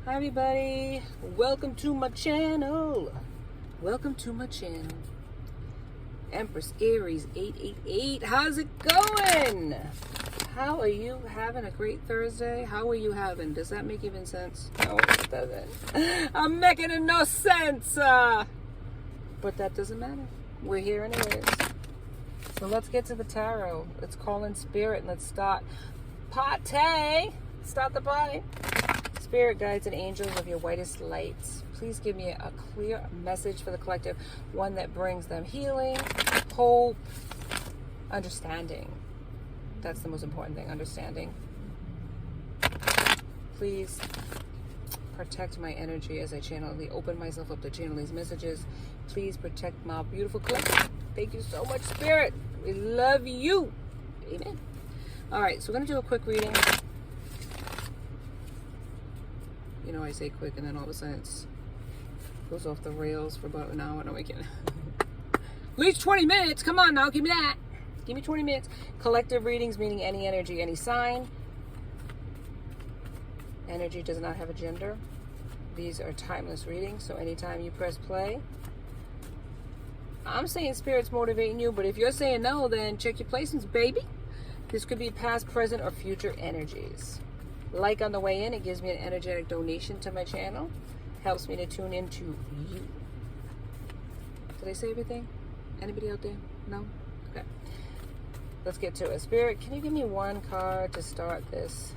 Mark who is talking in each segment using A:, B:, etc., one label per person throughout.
A: Hi everybody, welcome to my channel. Empress Aries 888. How's it going? How are you having a great Thursday? How are you having? Does that make even sense? No, it doesn't. I'm making it no sense. But that doesn't matter. We're here anyways. So let's get to the tarot. Let's call in spirit and let's start Start the party. Spirit guides and angels of your whitest lights, please give me a clear message for the collective, one that brings them healing, hope, understanding. That's the most important thing, understanding. Please protect my energy as I open myself up to channel these messages. Please protect my beautiful collective. Thank you so much, Spirit. We love you. Amen. All right, so we're going to do a quick reading. You know, I say quick and then all of a sudden it goes off the rails for about an hour. No, we can't. At least 20 minutes. Come on now, give me that. Give me 20 minutes. Collective readings, meaning any energy, any sign. Energy does not have a gender. These are timeless readings, so anytime you press play. I'm saying Spirit's motivating you, but if you're saying no, then check your placements, baby. This could be past, present, or future energies. Like on the way in, it gives me an energetic donation to my channel. Helps me to tune into you. Did I say everything? Anybody out there? No? Okay. Let's get to it. Spirit, can you give me one card to start this?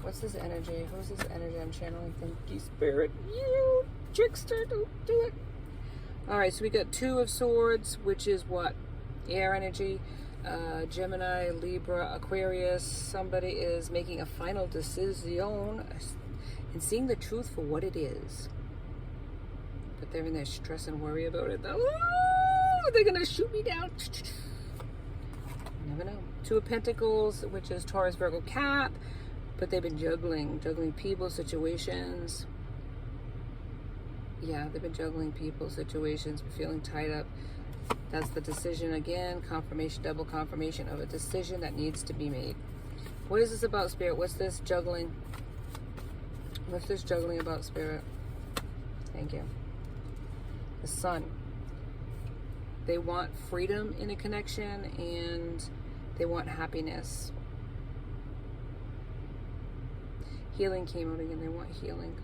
A: What's this energy? Who's this energy I'm channeling? Thank you, Spirit. You trickster, don't do it. Alright, so we got Two of Swords, which is what? Air energy. Gemini, Libra, Aquarius. Somebody is making a final decision and seeing the truth for what it is. But they're in their stress and worry about it. Oh, they're gonna shoot me down. You never know. Two of Pentacles, which is Taurus, Virgo, Cap. But they've been juggling people, situations. Yeah, they've been juggling people, situations, feeling tied up. That's the decision again, confirmation, double confirmation of a decision that needs to be made. What is this about, Spirit? What's this juggling? What's this juggling about, Spirit? Thank you. The Sun. They want freedom in a connection and they want happiness. Healing came out again. They want healing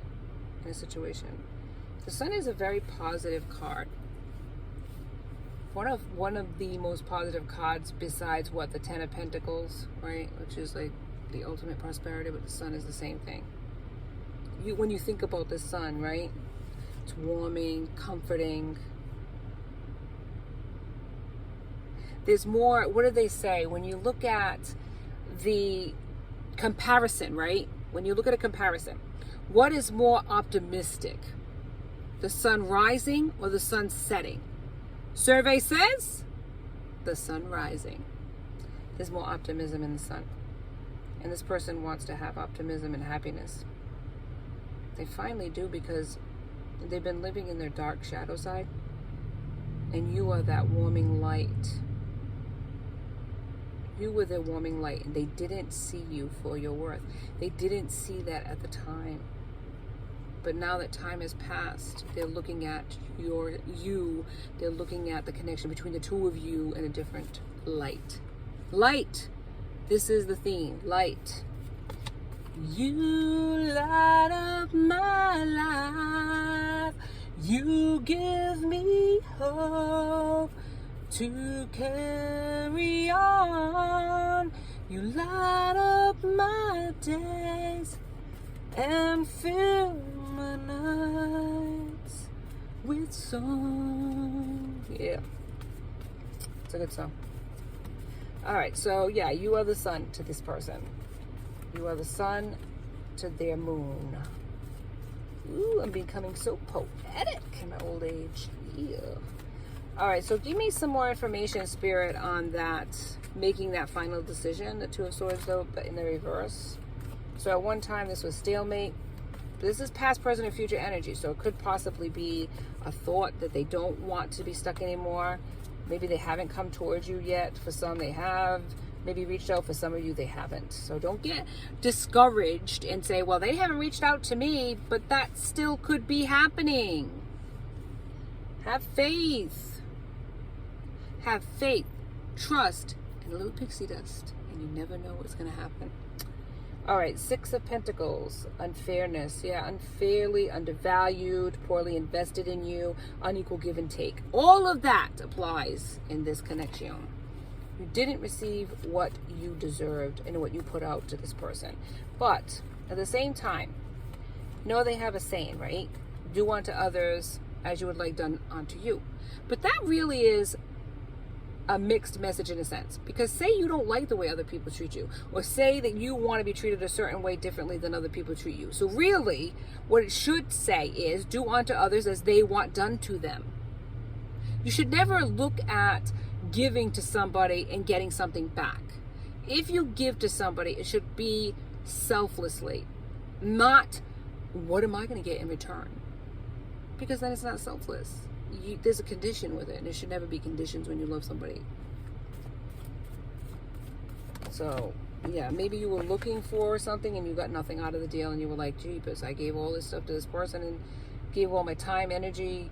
A: in a situation. The Sun is a very positive card. One of the most positive cards besides what, the Ten of Pentacles, right? Which is like the ultimate prosperity, but the Sun is the same thing. When you think about the Sun, right? It's warming, comforting. There's more, what do they say? When you look at the comparison, right? When you look at a comparison, what is more optimistic? The sun rising or the sun setting? Survey says the sun rising. There's more optimism in the sun. And this person wants to have optimism and happiness. They finally do, because they've been living in their dark shadow side. And you are that warming light. You were their warming light, and they didn't see you for your worth. They didn't see that at the time. But now that time has passed, they're looking at you. They're looking at the connection between the two of you in a different light. Light. This is the theme. Light. You light up my life. You give me hope to carry on. You light up my days and fill my nights with song. Yeah, it's a good song. All right, so yeah, you are the sun to this person. You are the sun to their moon. Ooh, I'm becoming so poetic in my old age. Yeah. All right, so give me some more information, Spirit, on that, making that final decision. The Two of Swords, though, but in the reverse. So at one time, this was stalemate. This is past, present, and future energy. So it could possibly be a thought that they don't want to be stuck anymore. Maybe they haven't come towards you yet. For some, they have. maybe reached out. For some of you, they haven't. So don't get discouraged and say, well, they haven't reached out to me, but that still could be happening. Have faith. Have faith, trust, and a little pixie dust, and you never know what's going to happen. All right, 6 of Pentacles, unfairness. Yeah, unfairly, undervalued, poorly invested in you, unequal give and take. All of that applies in this connection. You didn't receive what you deserved and what you put out to this person. But at the same time, you know they have a saying, right? Do unto others as you would like done unto you. But that really is a mixed message in a sense, because say you don't like the way other people treat you, or say that you want to be treated a certain way differently than other people treat you. So really what it should say is do unto others as they want done to them. You should never look at giving to somebody and getting something back. If you give to somebody, it should be selflessly, not what am I going to get in return, because then it's not selfless. There's a condition with it, and it should never be conditions when you love somebody. So yeah, maybe you were looking for something and you got nothing out of the deal, and you were like, jeepers, I gave all this stuff to this person and gave all my time, energy,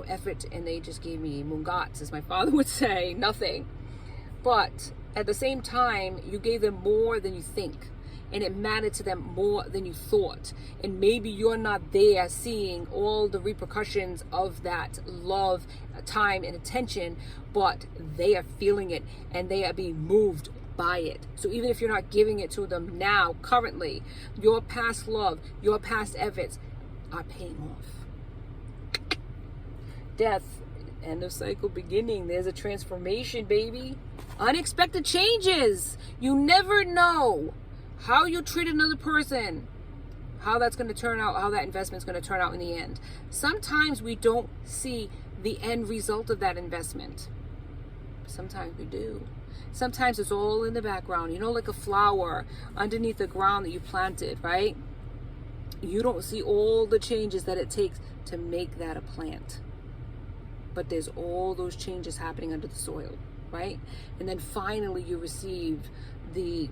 A: effort, and they just gave me mungats, as my father would say, nothing. But at the same time, you gave them more than you think, and it mattered to them more than you thought. And maybe you're not there seeing all the repercussions of that love, time, and attention, but they are feeling it and they are being moved by it. So even if you're not giving it to them now, currently, your past love, your past efforts are paying off. Death, end of cycle, beginning. There's a transformation, baby. Unexpected changes. You never know how you treat another person, how that's going to turn out, how that investment's going to turn out in the end. Sometimes we don't see the end result of that investment. Sometimes we do. Sometimes it's all in the background, like a flower underneath the ground that you planted, right? You don't see all the changes that it takes to make that a plant. But there's all those changes happening under the soil, right? And then finally you receive the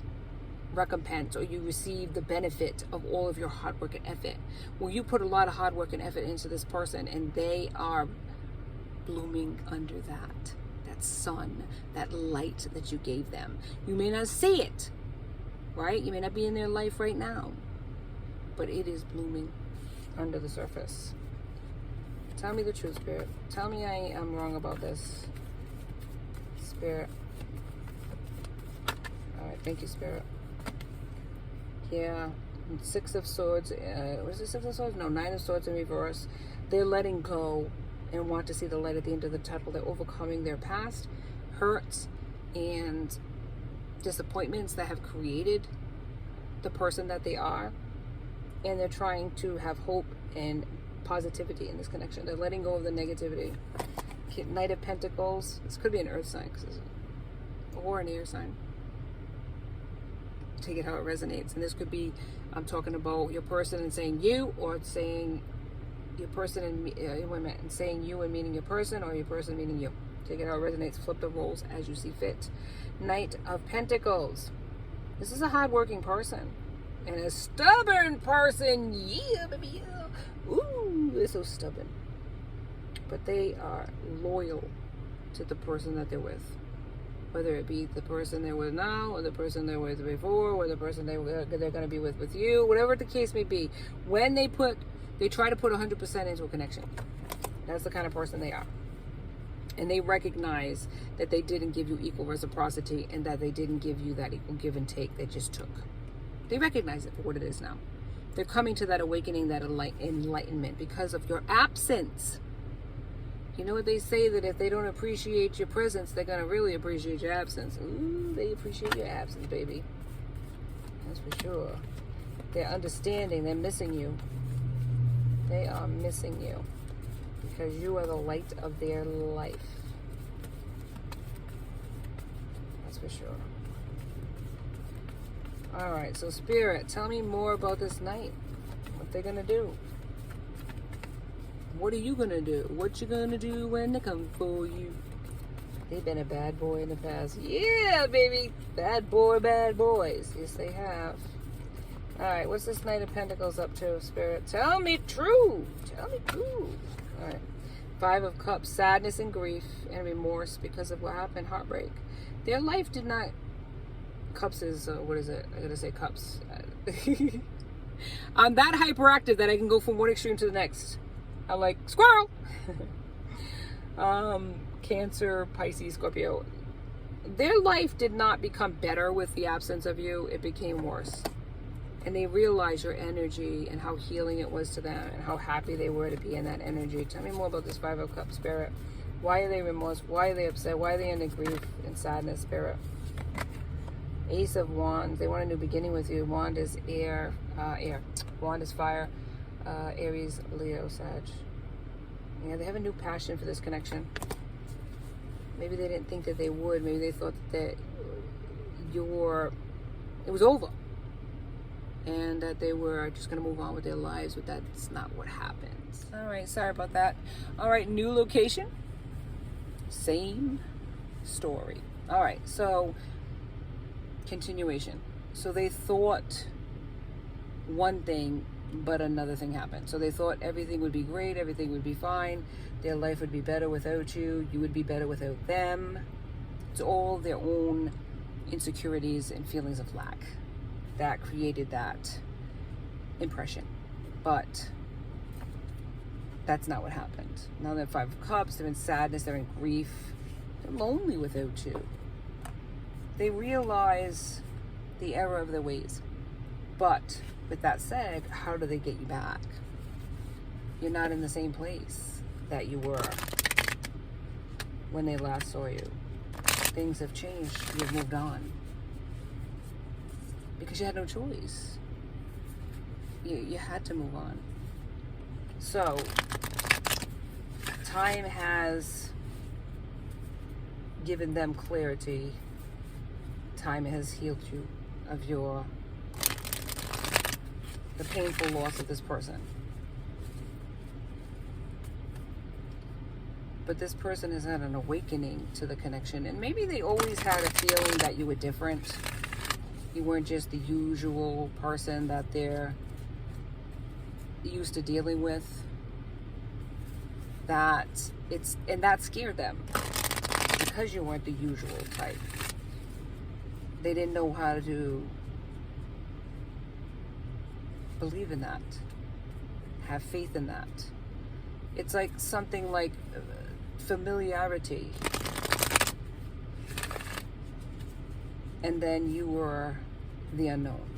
A: recompense, or you receive the benefit of all of your hard work and effort. Well, you put a lot of hard work and effort into this person, and they are blooming under that sun, that light that you gave them. You may not see it, right? You may not be in their life right now, but it is blooming under the surface. Tell me the truth, Spirit. Tell me I am wrong about this, Spirit. All right, thank you, Spirit. Yeah, 6 of Swords. Was it 6 of Swords? No, 9 of Swords in reverse. They're letting go and want to see the light at the end of the tunnel. They're overcoming their past hurts and disappointments that have created the person that they are. And they're trying to have hope and positivity in this connection. They're letting go of the negativity. Knight of Pentacles. This could be an earth sign or an air sign. Take it how it resonates. And this could be, I'm talking about your person and saying you, or saying your person and women and saying you and meaning your person, or your person meaning you. Take it how it resonates. Flip the roles as you see fit. Knight of Pentacles. This is a hardworking person and a stubborn person. Yeah, baby. Yeah. Ooh, they're so stubborn. But they are loyal to the person that they're with. Whether it be the person they're with now, or the person they're with before, or the person they're going to be with you, whatever the case may be. When they try to put 100% into a connection. That's the kind of person they are. And they recognize that they didn't give you equal reciprocity, and that they didn't give you that equal give and take they just took. They recognize it for what it is now. They're coming to that awakening, that enlightenment, because of your absence. You know what they say, that if they don't appreciate your presence, they're going to really appreciate your absence. Ooh, they appreciate your absence, baby. That's for sure. They're understanding. They're missing you. They are missing you. Because you are the light of their life. That's for sure. Alright, so Spirit, tell me more about this night. What they're going to do. What are you going to do? What you going to do when they come for you? They've been a bad boy in the past. Yeah, baby. Bad boy, bad boys. Yes, they have. All right, what's this Knight of Pentacles up to, Spirit? Tell me true. Tell me true. All right. 5 of Cups, sadness and grief and remorse because of what happened, heartbreak. Their life did not... Cups is, what is it? I gotta say cups. I'm that hyperactive that I can go from one extreme to the next. I'm like, squirrel! Cancer, Pisces, Scorpio. Their life did not become better with the absence of you. It became worse. And they realized your energy and how healing it was to them and how happy they were to be in that energy. Tell me more about this 5 of Cups, Spirit. Why are they remorse? Why are they upset? Why are they in the grief and sadness, Spirit? Ace of Wands. They want a new beginning with you. Wand is air. Wand is fire. Aries, Leo, Sag. Yeah, they have a new passion for this connection. Maybe they didn't think that they would. Maybe they thought that it was over. And that they were just going to move on with their lives, but that's not what happens. All right, sorry about that. All right, new location. Same story. All right, so continuation. So they thought one thing, but another thing happened. So they thought everything would be great, everything would be fine, their life would be better without you, you would be better without them. It's all their own insecurities and feelings of lack that created that impression. But that's not what happened. Now they're 5 of Cups, they're in sadness, they're in grief, they're lonely without you. They realize the error of their ways. But with that said, how do they get you back? You're not in the same place that you were when they last saw you. Things have changed. You've moved on. Because you had no choice. You had to move on. So, time has given them clarity. Time has healed you of the painful loss of this person. But this person has had an awakening to the connection. And maybe they always had a feeling that you were different. You weren't just the usual person that they're used to dealing with. And that scared them. Because you weren't the usual type. They didn't know how to believe in that. Have faith in that. It's like something like familiarity. And then you were the unknown.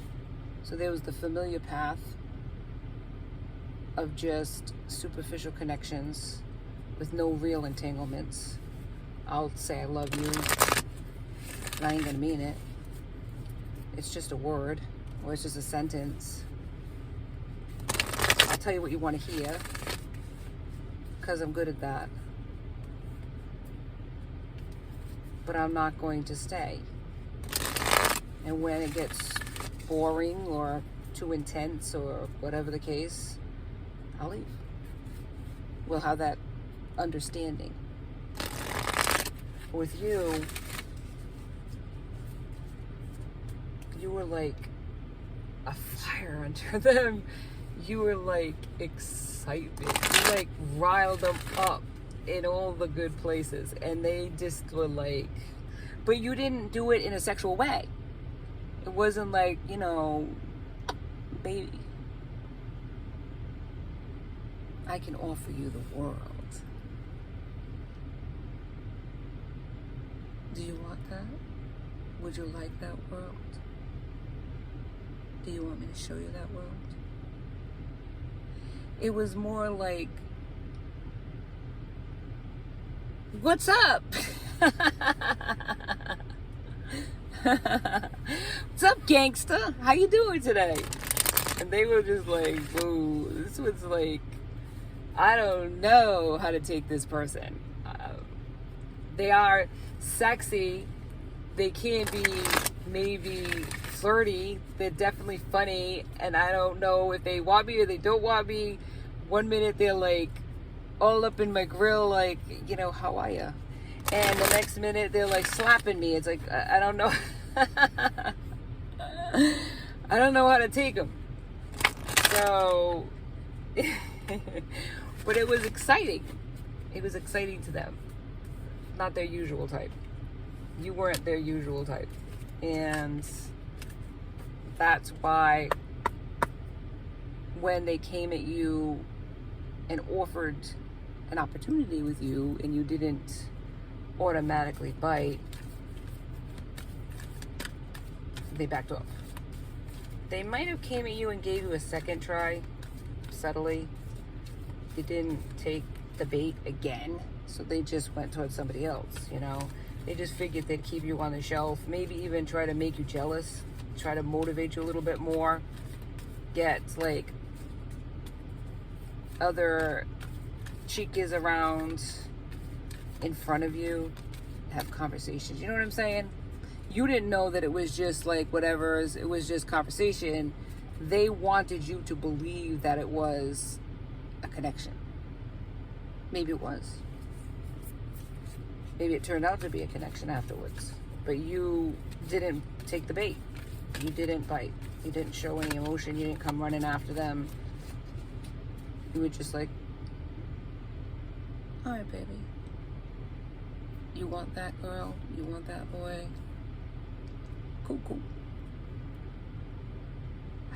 A: So there was the familiar path of just superficial connections with no real entanglements. I'll say I love you, and I ain't gonna mean it. It's just a word, or it's just a sentence. I'll tell you what you want to hear, because I'm good at that. But I'm not going to stay. And when it gets boring or too intense or whatever the case, I'll leave. We'll have that understanding. With you, you were like a fire under them. You were like excitement. You like riled them up in all the good places. And they just were like, but you didn't do it in a sexual way. It wasn't like, baby, I can offer you the world. Do you want that? Would you like that world? Do you want me to show you that world? It was more like, what's up? What's up, gangster? How you doing today? And they were just like, whoa, this was like, I don't know how to take this person. They are sexy. They can be maybe flirty. They're definitely funny. And I don't know if they want me or they don't want me. One minute they're like all up in my grill, like, how are you? And the next minute they're like slapping me. It's like, I don't know. I don't know how to take them. So, but it was exciting. It was exciting to them. Not their usual type. You weren't their usual type. And that's why when they came at you and offered an opportunity with you and you didn't automatically bite, they backed off. They might have came at you and gave you a second try, subtly. They didn't take the bait again, so they just went towards somebody else, you know. They just figured they'd keep you on the shelf, maybe even try to make you jealous, try to motivate you a little bit more, get like other chicas around in front of you, have conversations. You know what I'm saying? You didn't know that it was just like whatever, it was just conversation. They wanted you to believe that it was a connection. Maybe it was. Maybe it turned out to be a connection afterwards. But you didn't take the bait. You didn't bite. You didn't show any emotion. You didn't come running after them. You were just like, all right, baby. You want that girl? You want that boy? Cool, cool.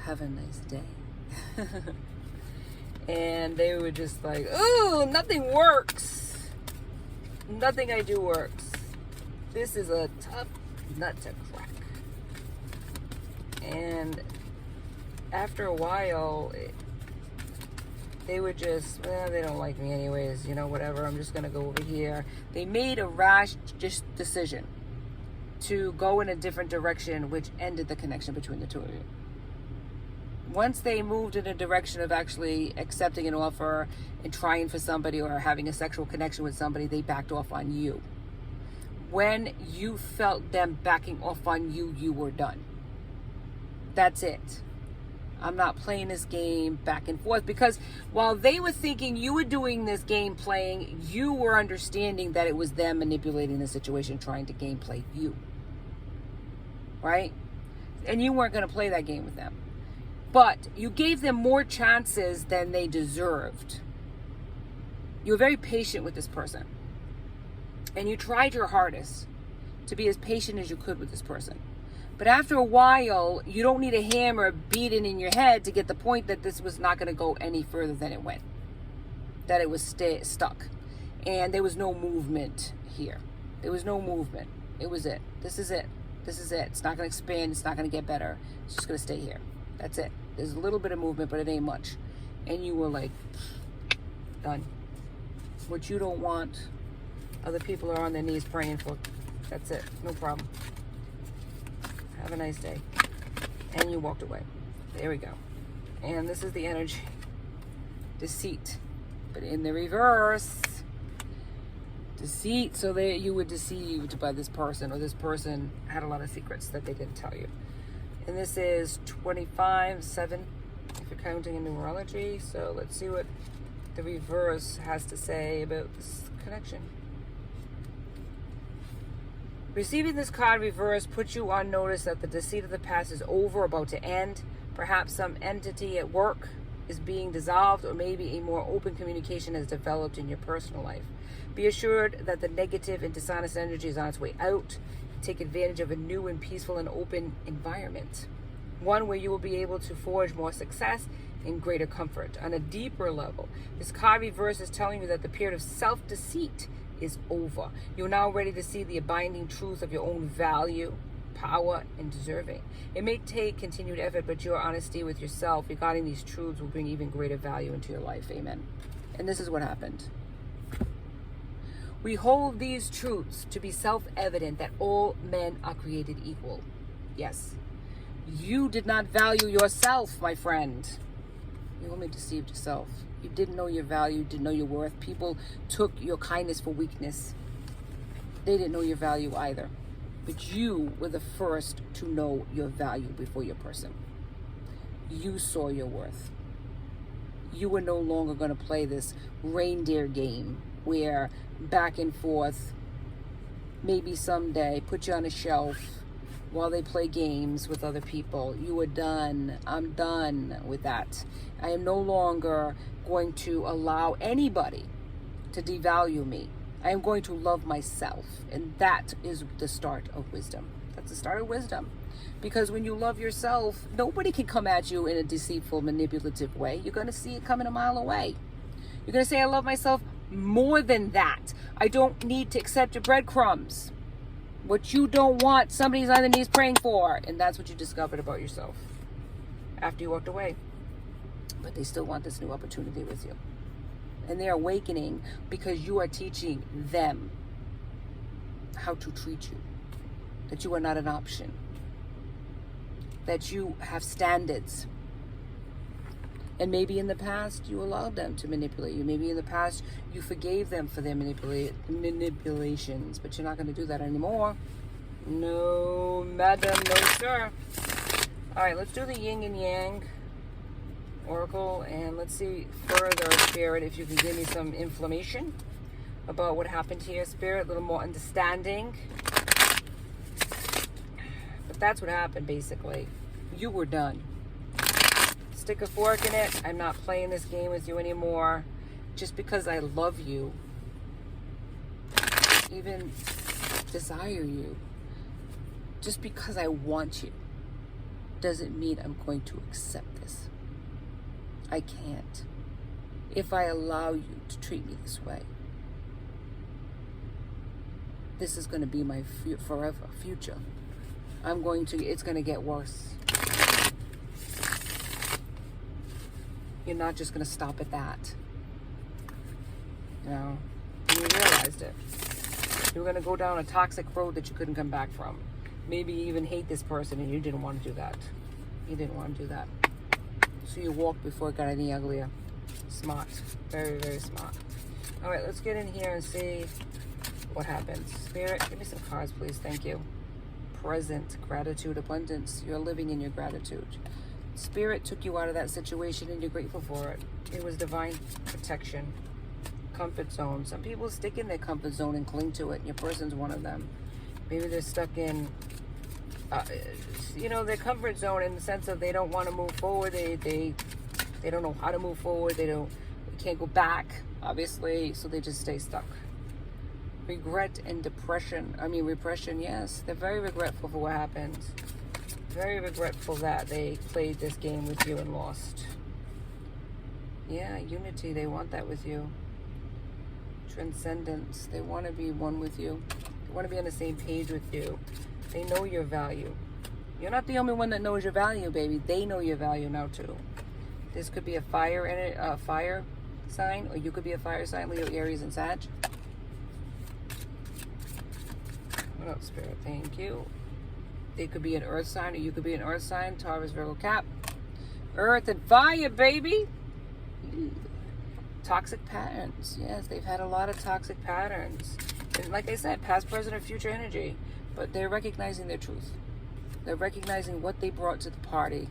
A: Have a nice day. And they were just like, ooh, nothing works. Nothing I do works. This is a tough nut to crack. And after a while, they were just, well, they don't like me anyways, you know, whatever, I'm just going to go over here. They made a rash decision to go in a different direction, which ended the connection between the two of you. Once they moved in a direction of actually accepting an offer and trying for somebody or having a sexual connection with somebody, they backed off on you. When you felt them backing off on you, you were done. That's it. I'm not playing this game back and forth, because while they were thinking you were doing this game playing, you were understanding that it was them manipulating the situation, trying to gameplay you. Right? And you weren't going to play that game with them. But you gave them more chances than they deserved. You were very patient with this person. And you tried your hardest to be as patient as you could with this person. But after a while, you don't need a hammer beating in your head to get the point that this was not going to go any further than it went. That it was stuck. And there was no movement here. There was no movement. It was it. This is it. This is it. It's not going to expand. It's not going to get better. It's just going to stay here. That's it. There's a little bit of movement, but it ain't much. And you were like, done. What you don't want, other people are on their knees praying for. That's it. No problem. Have a nice day. And you walked away. There we go. And this is the energy. Deceit. But in the reverse. Deceit, so that you were deceived by this person, or this person had a lot of secrets that they didn't tell you. And this is 25-7, if you're counting in numerology. So let's see what the reverse has to say about this connection. Receiving this card reverse puts you on notice that the deceit of the past is over, about to end. Perhaps some entity at work is being dissolved, or maybe a more open communication has developed in your personal life. Be assured that the negative and dishonest energy is on its way out. Take advantage of a new and peaceful and open environment. One where you will be able to forge more success and greater comfort. On a deeper level, this card reverse is telling you that the period of self-deceit is over. You're now ready to see the abiding truth of your own value, power, and deserving. It may take continued effort, but your honesty with yourself regarding these truths will bring even greater value into your life. Amen. And this is what happened. We hold these truths to be self-evident that all men are created equal. Yes. You did not value yourself, my friend. You only deceived yourself. You didn't know your value, didn't know your worth. People took your kindness for weakness. They didn't know your value either. But you were the first to know your value before your person. You saw your worth. You were no longer going to play this reindeer game where back and forth, maybe someday put you on a shelf while they play games with other people. You are done. I'm done with that. I am no longer going to allow anybody to devalue me. I am going to love myself. And that is the start of wisdom. That's the start of wisdom. Because when you love yourself, nobody can come at you in a deceitful, manipulative way. You're going to see it coming a mile away. You're going to say, I love myself more than that. I don't need to accept your breadcrumbs. What you don't want, somebody's on their knees praying for. And that's what you discovered about yourself after you walked away. But they still want this new opportunity with you. And they're awakening because you are teaching them how to treat you. That you are not an option. That you have standards. And maybe in the past you allowed them to manipulate you. Maybe in the past you forgave them for their manipulations. But you're not going to do that anymore. No, madam, no sir. Alright, let's do the Yin and Yang Oracle. And let's see further, Spirit, if you can give me some information about what happened here, Spirit. A little more understanding. But that's what happened, basically. You were done. Stick a fork in it. I'm not playing this game with you anymore. Just because I love you, even desire you, just because I want you, doesn't mean I'm going to accept this. I can't. If I allow you to treat me this way, this is going to be my forever future. It's going to get worse. You're not just going to stop at that. You know, you realized it. You were going to go down a toxic road that you couldn't come back from. Maybe you even hate this person and you didn't want to do that. You didn't want to do that. So you walked before it got any uglier. Smart. Very, very smart. All right, let's get in here and see what happens. Spirit, give me some cards, please. Thank you. Present, gratitude, abundance. You're living in your gratitude. Spirit took you out of that situation and you're grateful for it. It was divine protection. Comfort zone. Some people stick in their comfort zone and cling to it. And your person's one of them. Maybe they're stuck in, their comfort zone in the sense of they don't want to move forward. They don't know how to move forward. They can't go back, obviously. So they just stay stuck. Regret and repression, yes. They're very regretful for what happened. Very regretful that they played this game with you and lost. Yeah, unity, they want that with you. Transcendence, they want to be one with you. They want to be on the same page with you. They know your value. You're not the only one that knows your value, baby. They know your value now too. This could be a fire sign, or you could be a fire sign, Leo, Aries, and Sag. What else, Spirit? Thank you. They could be an earth sign, or you could be an earth sign, Taurus, Virgo, Cap. Earth and fire, baby. Toxic patterns. Yes, they've had a lot of toxic patterns. And like I said, past, present, or future energy. But they're recognizing their truth. They're recognizing what they brought to the party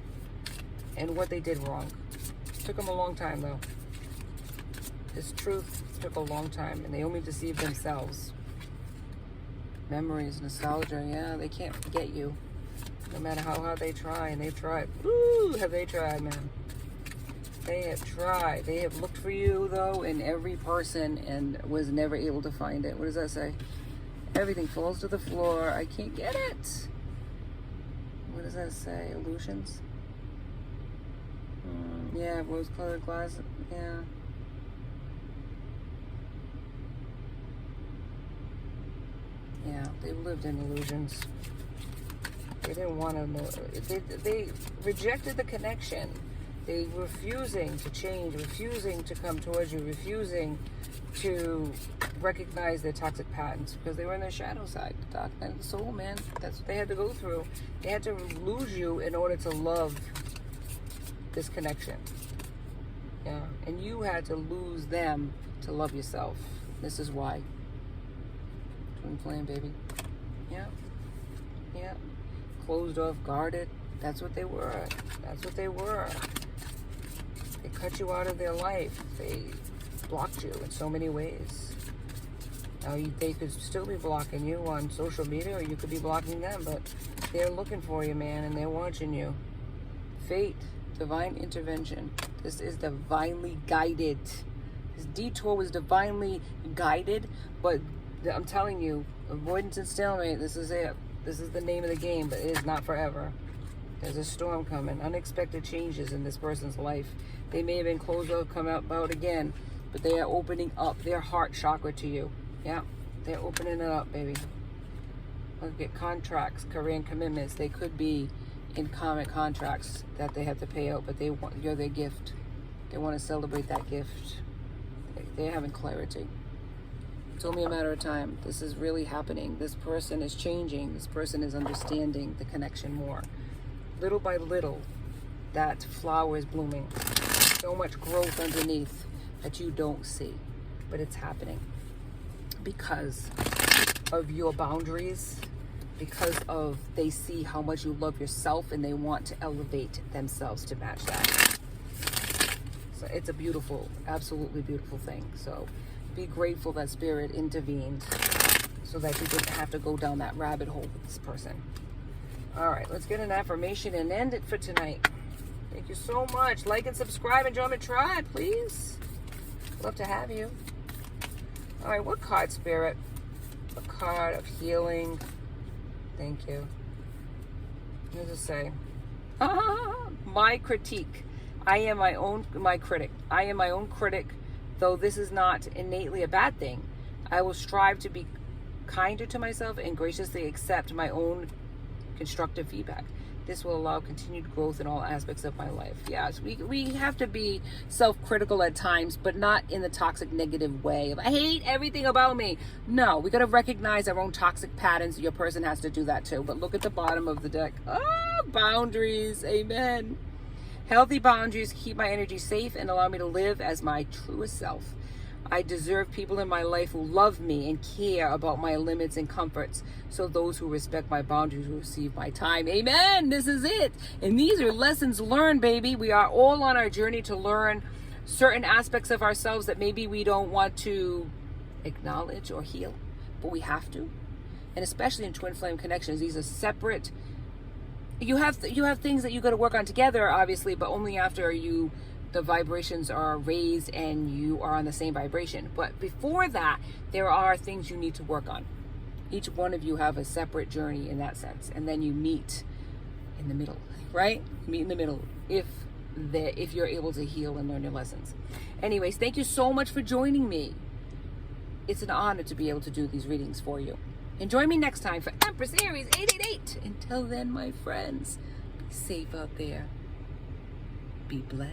A: and what they did wrong. Took them a long time, though. This truth took a long time, and they only deceived themselves. Memories, nostalgia, yeah, they can't forget you. No matter how hard they try, and they've tried. Woo, have they tried, man. They have tried. They have looked for you, though, in every person and was never able to find it. What does that say? Everything falls to the floor. I can't get it. What does that say? Illusions? Yeah, rose-colored glasses. Yeah. Yeah, they lived in illusions. They didn't want to know. They rejected the connection. They refusing to change, refusing to come towards you, refusing to recognize their toxic patterns because they were in their shadow side, the dark night of the soul, man. That's what they had to go through. They had to lose you in order to love this connection. Yeah, and you had to lose them to love yourself. This is why. Twin flame, baby. Yeah. Yeah. Closed off, guarded. That's what they were. That's what they were. They cut you out of their life. They blocked you in so many ways. Now, they could still be blocking you on social media, or you could be blocking them, but they're looking for you, man, and they're watching you. Fate, divine intervention. This is divinely guided. This detour was divinely guided, but I'm telling you, avoidance and stalemate, this is it. This is the name of the game, but it is not forever. There's a storm coming. Unexpected changes in this person's life. They may have been closed off, come out again, but they are opening up their heart chakra to you. Yeah, they're opening it up, baby. Look at contracts, career and commitments. They could be in common contracts that they have to pay out, but you're their gift. They want to celebrate that gift. They're having clarity. It's only a matter of time. This is really happening. This person is changing. This person is understanding the connection more. Little by little, that flower is blooming. So much growth underneath that you don't see, but it's happening because of your boundaries, because of they see how much you love yourself and they want to elevate themselves to match that. So it's a beautiful, absolutely beautiful thing. So be grateful that Spirit intervened so that you didn't have to go down that rabbit hole with this person. All right, let's get an affirmation and end it for tonight. Thank you so much. Like and subscribe and join my tribe, please. Love to have you. All right, what card, Spirit? A card of healing. Thank you. What does it say? My critique. I am my critic. I am my own critic, though this is not innately a bad thing. I will strive to be kinder to myself and graciously accept my own constructive feedback. This will allow continued growth in all aspects of my life. Yes, we have to be self-critical at times, but not in the toxic negative way of, I hate everything about me. No, we got to recognize our own toxic patterns. Your person has to do that too. But look at the bottom of the deck. Boundaries. Amen. Healthy boundaries keep my energy safe and allow me to live as my truest self. I deserve people in my life who love me and care about my limits and comforts. So those who respect my boundaries will receive my time. Amen. This is it. And these are lessons learned, baby. We are all on our journey to learn certain aspects of ourselves that maybe we don't want to acknowledge or heal, but we have to. And especially in twin flame connections, these are separate. You have things that you got to work on together, obviously, but only after the vibrations are raised and you are on the same vibration. But before that, there are things you need to work on. Each one of you have a separate journey in that sense. And then you meet in the middle, right? Meet in the middle if you're able to heal and learn your lessons. Anyways, thank you so much for joining me. It's an honor to be able to do these readings for you. And join me next time for Empress Aries 888. Until then, my friends, be safe out there. Be blessed.